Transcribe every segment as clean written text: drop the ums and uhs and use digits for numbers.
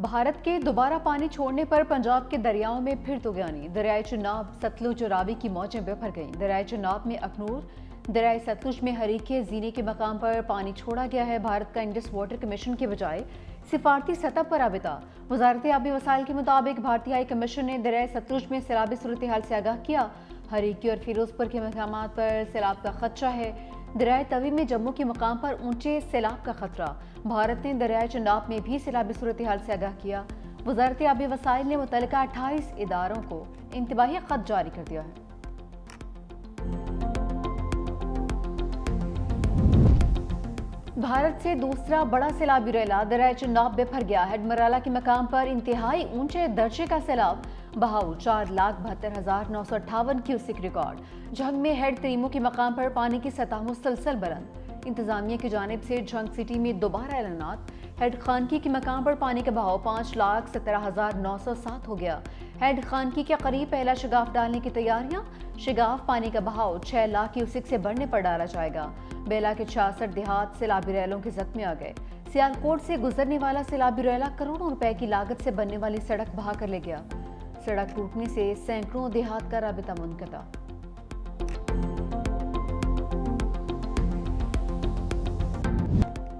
بھارت کے دوبارہ پانی چھوڑنے پر پنجاب کے دریاؤں میں پھر طغیانی۔ دریائے چناب، ستلج اور راوی کی موجیں بکھر گئیں۔ دریائے چناب میں اخنور، دریائے ستلج میں ہریکے زینے کے مقام پر پانی چھوڑا گیا ہے۔ بھارت کا انڈس واٹر کمیشن کے بجائے سفارتی سطح پر رابطہ۔ وزارت آبی وسائل کے مطابق بھارتی ہائی کمیشن نے دریائے ستلج میں سیلابی صورتحال سے آگاہ کیا۔ ہریکے اور فیروز پور کے مقامات پر سیلاب کا خدشہ ہے۔ دریائے توی میں جموں کے مقام پر اونچے سیلاب کا خطرہ۔ بھارت نے دریائے چناب میں بھی سیلابی صورتحال سے آگاہ کیا۔ وزارت آبی وسائل نے متعلقہ 28 اداروں کو انتباہی خط جاری کر دیا ہے۔ بھارت سے دوسرا بڑا سیلابی ریلا دریائے چناب بکھر گیا۔ ہیڈ مرالا کے مقام پر انتہائی اونچے درجے کا سیلاب، بہاؤ 4,72,958 کیوسک ریکارڈ۔ جھنگ میں ہیڈ تریمو کے مقام پر پانی کی سطح مسلسل بلند۔ انتظامیہ کی جانب سے جھنگ سٹی میں دوبارہ اعلانات۔ ہیڈ خانکی کے مقام پر پانی کا بہاؤ 5,17,907 ہو گیا۔ ہیڈ خانکی کے قریب پہلا شگاف ڈالنے کی تیاریاں۔ شگاف پانی کا بہاؤ 6 لاکھ کیوسک سے بڑھنے پر ڈالا جائے گا۔ بیلا کے 66 دیہات سیلابی ریلوں کے زد میں آ گئے۔ سیالکوٹ سے گزرنے والا سیلابی ریلا کروڑوں روپے کی لاگت سے بننے والی سڑک بہا کر لے گیا۔ سڑک ٹوٹنے سے سینکڑوں دیہات کا رابطہ منقطع۔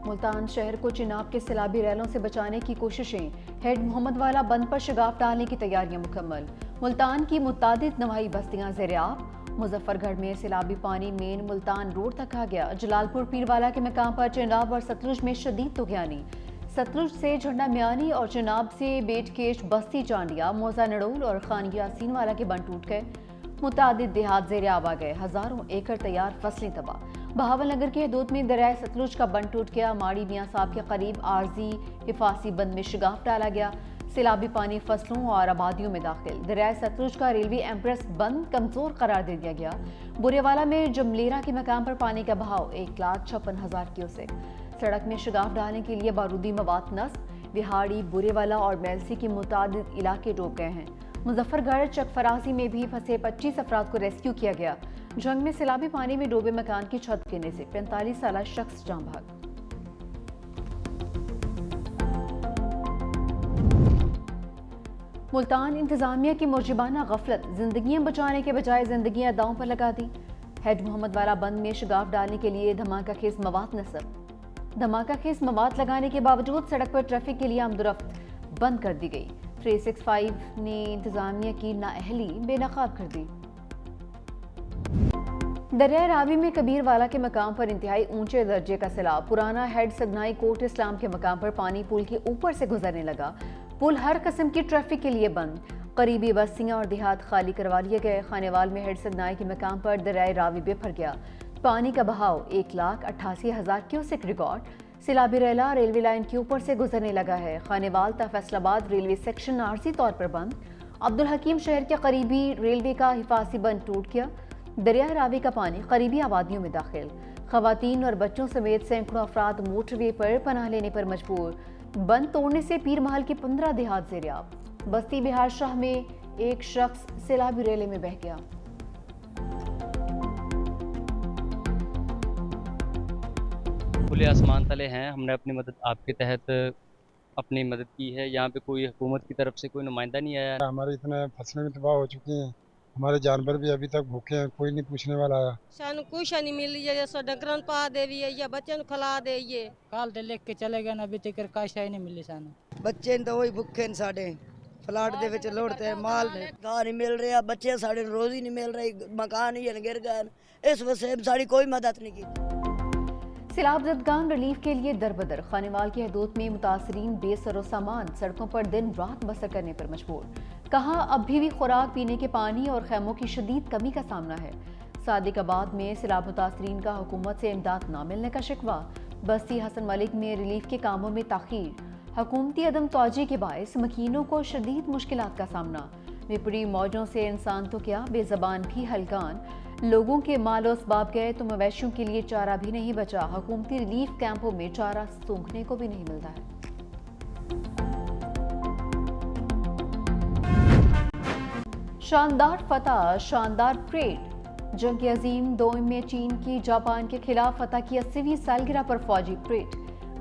ملتان شہر کو چناب کے سیلابی ریلوں سے بچانے کی کوششیں۔ ہیڈ محمد والا بند پر شگاف ڈالنے کی تیاریاں مکمل۔ ملتان کی متعدد نواحی بستیاں زیر آب۔ مظفر گڑھ میں سیلابی پانی مین ملتان روڈ تک آ گیا۔ جلال پور پیروالا کے مقام پر چناب اور ستلج میں شدید طغیانی۔ ستلج سے جھنڈا میانی اور چناب سے بیٹ کیش، بستی چانڈیا، موزہ نڑول اور خان یاسین والا کے بند ٹوٹ گئے۔ متعدد دیہات زیر آب آ گئے۔ ہزاروں ایکڑ تیار فصلیں تباہ۔ بہاول نگر کے حدود میں دریائے ستلج کا بند ٹوٹ گیا۔ ماڑی میاں صاحب کے قریب عارضی حفاظتی بند میں شگاف ڈالا گیا۔ سیلابی پانی فصلوں اور آبادیوں میں داخل۔ دریائے ستلج کا ریلوے ایمپریس بند کمزور قرار دے دیا گیا۔ بورے والا میں جملیرا کے مقام پر پانی کا بہاؤ 1,56,000 کیوسک۔ سڑک میں شگاف ڈالنے کے لیے بارودی مواد نصب۔ وہاڑی، بورے والا اور میلسی کے متعدد علاقے ڈوب گئے ہیں۔ مظفر گڑھ چک فراسی میں بھی پھنسے 25 افراد کو ریسکیو کیا گیا۔ جنگ میں سیلابی پانی میں ڈوبے مکان کی چھت گرنے سے 45 سالہ شخص جاں بحق۔ ملتان انتظامیہ کی معجبانہ غفلت، زندگیاں بچانے کے بجائے زندگیاں داؤں پر لگا دی۔ ہیڈ محمد والا بند میں شگاف ڈالنے کے لیے دھماکہ خیز مواد نصب۔ دھماکہ خیز مواد لگانے کے باوجود سڑک پر ٹریفک کے لیے آمد و رفت بند کر دی گئی۔ 365 نے انتظامیہ کی نااہلی بے نقاب کر دی۔ دریائے راوی میں کبیر والا کے مقام پر انتہائی اونچے درجے کا سیلاب۔ پرانا ہیڈ سگنائی کوٹ اسلام کے مقام پر پانی پل کے اوپر سے گزرنے لگا۔ پل ہر قسم کی ٹریفک کے لیے بند۔ قریبی بستیاں اور دیہات خالی کروا لیے گئے۔ خانیوال میں ہیڈ سگنائی کے مقام پر دریائے راوی بکھر گیا۔ پانی کا بہاؤ 1,88,000 کیوسک ریکارڈ۔ سیلابی ریلا ریلوے لائن کے اوپر سے گزرنے لگا ہے۔ خانیوال تا فیصل آباد ریلوے سیکشن عارضی طور پر بند۔ عبدالحکیم شہر کے قریبی ریلوے کا حفاظتی بند ٹوٹ گیا۔ دریائے راوی کا پانی قریبی آبادیوں میں داخل۔ خواتین اور بچوں سمیت سینکڑوں افراد موٹر وے پر پناہ لینے پر مجبور۔ بند توڑنے سے پیر محل کے 15 دیہات زیر آب۔ بستی بہار شاہ میں ایک شخص سیلابی ریلے میں بہہ گیا۔ کھلے آسمان تلے ہیں، ہم نے اپنی مدد آپ کے تحت اپنی مدد کی ہے۔ یہاں پہ کوئی حکومت کی طرف سے کوئی نمائندہ نہیں آیا۔ ہمارے اتنے فصلیں بھی تباہ ہو چکی ہیں، ہمارے جانور بھی ابھی تک بھوکے ہیں، کوئی نہیں پوچھنے والا آیا۔ سانو کچھ نہیں ملی ہے، جیسا ڈنگرن پا دیوی ہے یا بچوں کو کھلا دئیے۔ کال تے لکھ کے چلے گئے نا، ابھی تک کاش ہی نہیں ملی سانو۔ بچے تو وہی بھوکے نے ساڈے، فلاٹ دے وچ لوڑتے ہیں، مال گاہ نہیں مل رہا، بچے ساڈے روزی نہیں مل رہی، مکان ہی گر گئے، اس وجہ سے ساڈی کوئی مدد نہیں کی۔ سیلاب زدگان ریلیف کے لیے دربدر۔ خانیوال کی حدود میں متاثرین بے سر و سامان سڑکوں پر دن رات بسر کرنے پر مجبور۔ کہاں اب بھی خوراک، پینے کے پانی اور خیموں کی شدید کمی کا سامنا ہے۔ صادق آباد میں سیلاب متاثرین کا حکومت سے امداد نہ ملنے کا شکوہ۔ بستی حسن ملک میں ریلیف کے کاموں میں تاخیر۔ حکومتی عدم توجہی کے باعث مکینوں کو شدید مشکلات کا سامنا۔ وپری موجوں سے انسان تو کیا، بے زبان بھی ہلکان۔ لوگوں کے مال و اسباب گئے تو مویشیوں کے لیے چارہ بھی نہیں بچا۔ حکومتی ریلیف کیمپوں میں چارہ سونگھنے کو بھی نہیں ملتا ہے۔ شاندار فتح، شاندار پریڈ۔ جنگ عظیم دوم میں چین کی جاپان کے خلاف فتح کی 80ویں سالگرہ پر فوجی پریڈ۔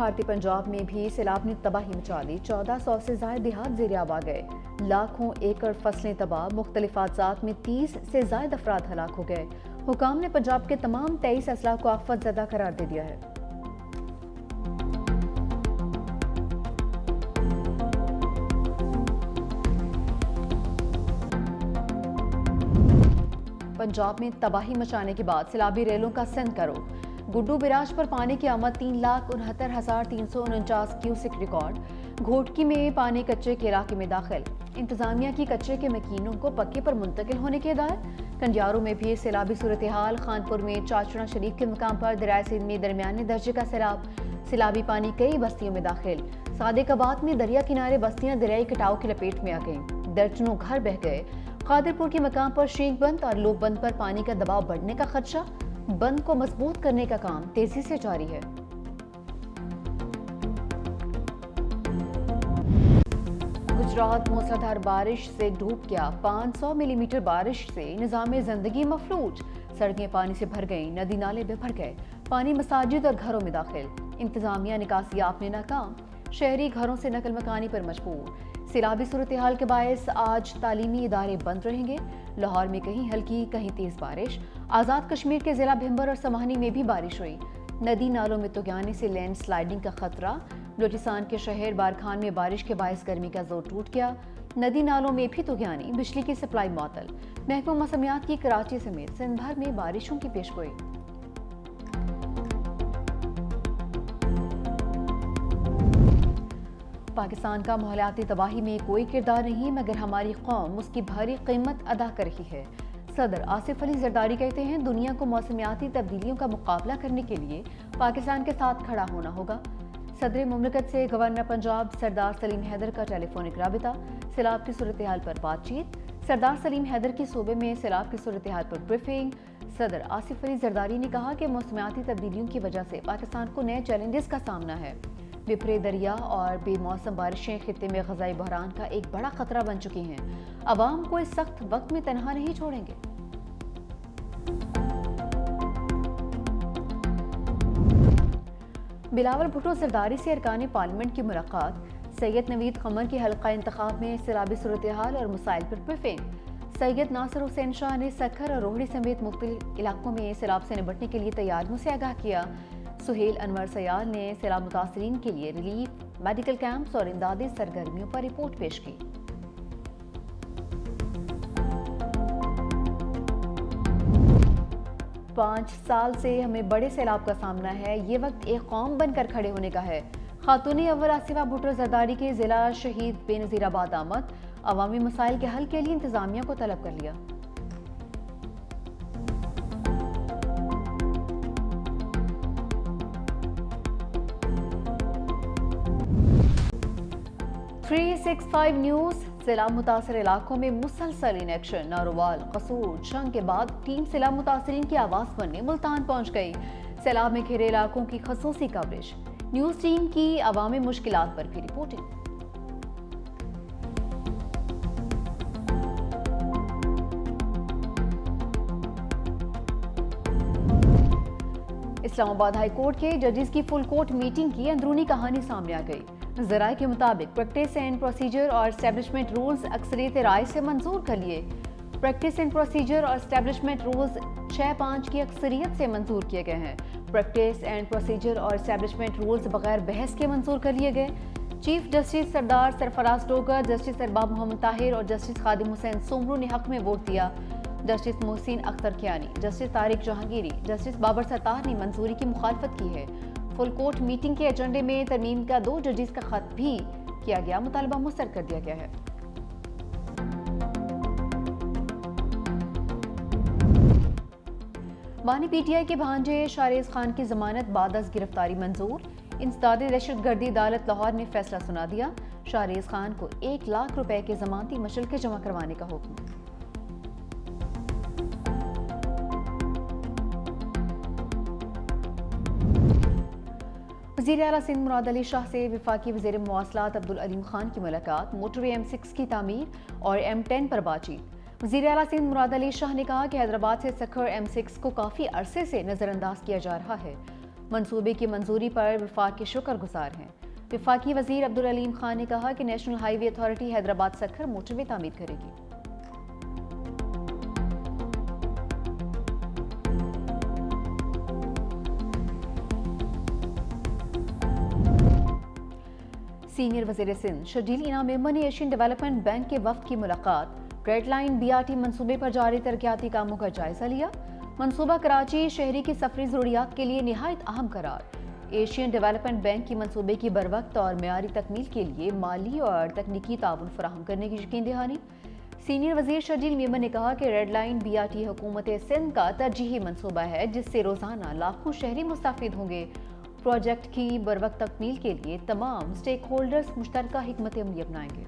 بھارتی پنجاب میں بھی سیلاب نے تباہی مچا دی. 1400 سے زائد دیہات زیریاب آ گئے. لاکھوں ایکڑ فصلیں تباہ. مختلف حادثات میں 30 سے زائد افراد ہلاک ہو گئے. حکام نے پنجاب کے تمام 23 اضلاع کو آفت زدہ قرار دے دیا ہے. پنجاب میں تباہی مچانے کے بعد سیلابی ریلوں کا سند کرو. گڈو براج پر پانی کی آمد 3,69,349 کیوسک ریکارڈ. گھوٹکی میں پانی کچے کے علاقے میں داخل. انتظامیہ کی کچے کے مکینوں کو پکے پر منتقل ہونے کی ہدایت. کنڈیارو میں بھی سیلابی صورتحال. خانپور میں چاچڑا شریف کے مقام پر دریائے سندھ میں درمیانے درجے کا سیلاب. سیلابی پانی کئی بستیوں میں داخل. صادق آباد میں دریا کنارے بستیاں دریائی کٹاؤ کی لپیٹ میں آ گئیں. درجنوں گھر بہہ گئے. قادرپور کے مقام پر شینک بند اور لوپ بند پر پانی کا دباؤ بڑھنے کا خدشہ. بند کو مضبوط کرنے کا کام تیزی سے جاری ہے. گجرات موسلادھار بارش سے ڈوب گیا. 500 ملی میٹر بارش سے نظام زندگی مفلوج. سڑکیں پانی سے بھر گئیں. ندی نالے بے بھر گئے. پانی مساجد اور گھروں میں داخل. انتظامیہ نکاسیات میں ناکام. شہری گھروں سے نقل مکانی پر مجبور. سیلابی صورتحال کے باعث آج تعلیمی ادارے بند رہیں گے. لاہور میں کہیں ہلکی کہیں تیز بارش. آزاد کشمیر کے ضلع بھمبر اور سمہانی میں بھی بارش ہوئی. ندی نالوں میں تغیانی سے لینڈ سلائیڈنگ کا خطرہ. بلوچستان کے شہر بارکھان میں بارش کے باعث گرمی کا زور ٹوٹ گیا. ندی نالوں میں بھی تغیانی. بجلی کی سپلائی معطل. محکمہ موسمیات کی کراچی سمیت سندھ بھر میں بارشوں کی پیشگوئی. پاکستان کا ماحولیاتی تباہی میں کوئی کردار نہیں مگر ہماری قوم اس کی بھاری قیمت ادا کر رہی ہے. صدر آصف علی زرداری کہتے ہیں دنیا کو موسمیاتی تبدیلیوں کا مقابلہ کرنے کے لیے پاکستان کے ساتھ کھڑا ہونا ہوگا. صدر مملکت سے گورنر پنجاب سردار سلیم حیدر کا ٹیلی فونک رابطہ. سیلاب کی صورتحال پر بات چیت. سردار سلیم حیدر کی صوبے میں سیلاب کی صورتحال پر بریفنگ. صدر آصف علی زرداری نے کہا کہ موسمیاتی تبدیلیوں کی وجہ سے پاکستان کو نئے چیلنجز کا سامنا ہے. بپھرے دریا اور بے موسم بارشیں خطے میں غذائی بحران کا ایک بڑا خطرہ بن چکی ہیں. عوام کو اس سخت وقت میں تنہا نہیں چھوڑیں گے. بلاول بھٹو زرداری سے ارکان پارلیمنٹ کی ملاقات. سید نوید قمر کے حلقہ انتخاب میں سیلابی صورتحال اور مسائل پر بریفنگ. سید ناصر حسین شاہ نے سکھر اور روہڑی سمیت مختلف علاقوں میں سیلاب سے نمٹنے کے لیے تیاریوں سے آگاہ کیا. سہیل انور سیال نے سیلاب متاثرین کے لیے ریلیف, میڈیکل کیمپس اور امدادی سرگرمیوں پر رپورٹ پیش کی. پانچ سال سے ہمیں بڑے سیلاب کا سامنا ہے. یہ وقت ایک قوم بن کر کھڑے ہونے کا ہے. خاتون اول آصفہ بھٹو زرداری کے ضلع شہید بے نظیر آباد آمد. عوامی مسائل کے حل کے لیے انتظامیہ کو طلب کر لیا. .365 نیوز. سیلاب متاثر علاقوں میں مسلسل انیکشن. ناروال, قصور, جنگ کے بعد ٹیم سیلاب متاثرین کی آواز بننے ملتان پہنچ گئی. سیلاب میں گھرے علاقوں کی خصوصی کوریج. نیوز ٹیم کی عوامی مشکلات پر بھی رپورٹنگ. اسلام آباد ہائی کورٹ کے ججز کی فل کورٹ میٹنگ کی اندرونی کہانی سامنے آ گئی. ذرائع کے مطابق پریکٹس اینڈ پروسیجر اور اسٹیبلشمنٹ رولز اکثریت رائے سے منظور کر لیے. پریکٹس اینڈ پروسیجر اور اسٹیبلشمنٹ رولز 6-5 کی اکثریت سے منظور کیے گئے ہیں. پریکٹس اینڈ پروسیجر اور اسٹیبلشمنٹ رولز بغیر بحث کے منظور کر لیے گئے. چیف جسٹس سردار سرفراز ڈوگر, جسٹس ارباب محمد طاہر اور جسٹس خادم حسین سومرو نے حق میں ووٹ دیا. Justice Mohsin Akhtar Kayani, justice Tariq Jahangiri, justice Babar ستار نے منظوری کی مخالفت کی ہے. فل کورٹ میٹنگ کے ایجنڈے میں ترمیم کا 2 ججز کا خط بھی کیا گیا. مطالبہ مسترد کر دیا گیا ہے. بانی پی ٹی آئی کے بھانجے شاریز خان کی ضمانت بعد از گرفتاری منظور. انسداد دہشت گردی عدالت لاہور نے فیصلہ سنا دیا. شاریز خان کو 1 لاکھ روپے کے ضمانتی مشلقے جمع کروانے کا حکم. وزیر اعلیٰ سندھ مراد علی شاہ سے وفاقی وزیر مواصلات عبدالعلیم خان کی ملاقات. موٹر وے M6 کی تعمیر اور M10 پر بات چیت. وزیر اعلیٰ سندھ مراد علی شاہ نے کہا کہ حیدرآباد سے سکھر M6 کو کافی عرصے سے نظر انداز کیا جا رہا ہے. منصوبے کی منظوری پر وفاق کے شکر گزار ہیں۔ وفاقی وزیر عبدالعلیم خان نے کہا کہ نیشنل ہائی وے اتھارٹی حیدرآباد سکھر موٹر وے تعمیر کرے گی۔ سینئر وزیر سندھ شرجیل انعام میمن نے ایشین ڈیولپمنٹ بینک کے وفد کی ملاقات ریڈ لائن BRT منصوبے پر جاری ترقیاتی کاموں کا جائزہ لیا۔ منصوبہ کراچی شہری کی سفری ضروریات کے لیے نہایت اہم قرار۔ ایشین ڈیولپمنٹ بینک کی منصوبے کی بروقت اور معیاری تکمیل کے لیے مالی اور تکنیکی تعاون فراہم کرنے کی یقین دہانی۔ سینئر وزیر شرجیل میمن نے کہا کہ ریڈ لائن BRT حکومت سندھ کا ترجیحی منصوبہ ہے جس سے روزانہ لاکھوں شہری مستفید ہوں گے۔ پروجیکٹ کی بروقت تکمیل کے لیے تمام سٹیک ہولڈرز مشترکہ حکمت عملی اپنائیں گے۔